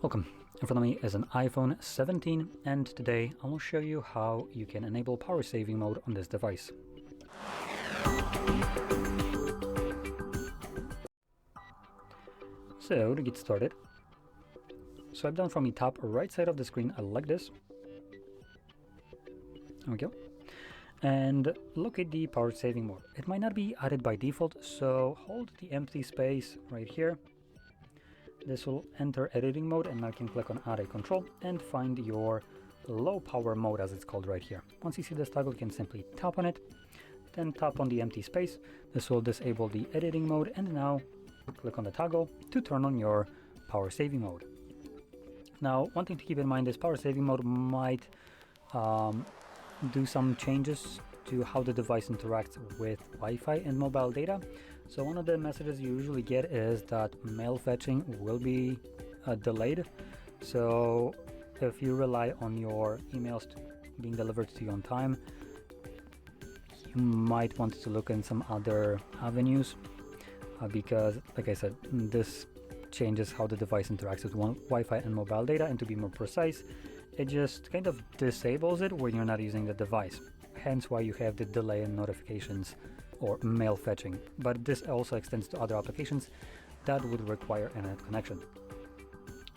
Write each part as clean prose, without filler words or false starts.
Welcome. In front of me is an iPhone 17, and today I will show you how you can enable power saving mode on this device. So to get started, swipe down from the top right side of the screen like this. There we go. And look at the power saving mode. It might not be added by default, so hold the empty space right here. This will enter editing mode, and now you can click on add a control and find your low power mode, as it's called right here. Once you see this toggle, you can simply tap on it, then tap on the empty space. This will disable the editing mode, and now click on the toggle to turn on your power saving mode. Now, one thing to keep in mind is power saving mode might do some changes to how the device interacts with Wi-Fi and mobile data. So one of the messages you usually get is that mail fetching will be delayed. So if you rely on your emails being delivered to you on time, you might want to look in some other avenues because, like I said, this changes how the device interacts with Wi-Fi and mobile data, and to be more precise, it just kind of disables it when you're not using the device. Hence why you have the delay in notifications or mail fetching. But this also extends to other applications that would require internet connection.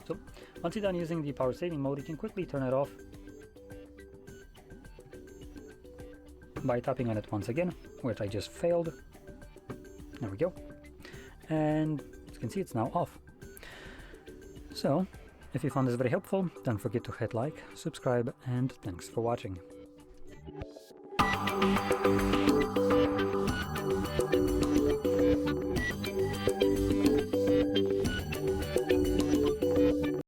So once you're done using the power saving mode, you can quickly turn it off by tapping on it once again, which I just failed. There we go. And as you can see, it's now off. So if you found this very helpful, don't forget to hit like, subscribe, and thanks for watching.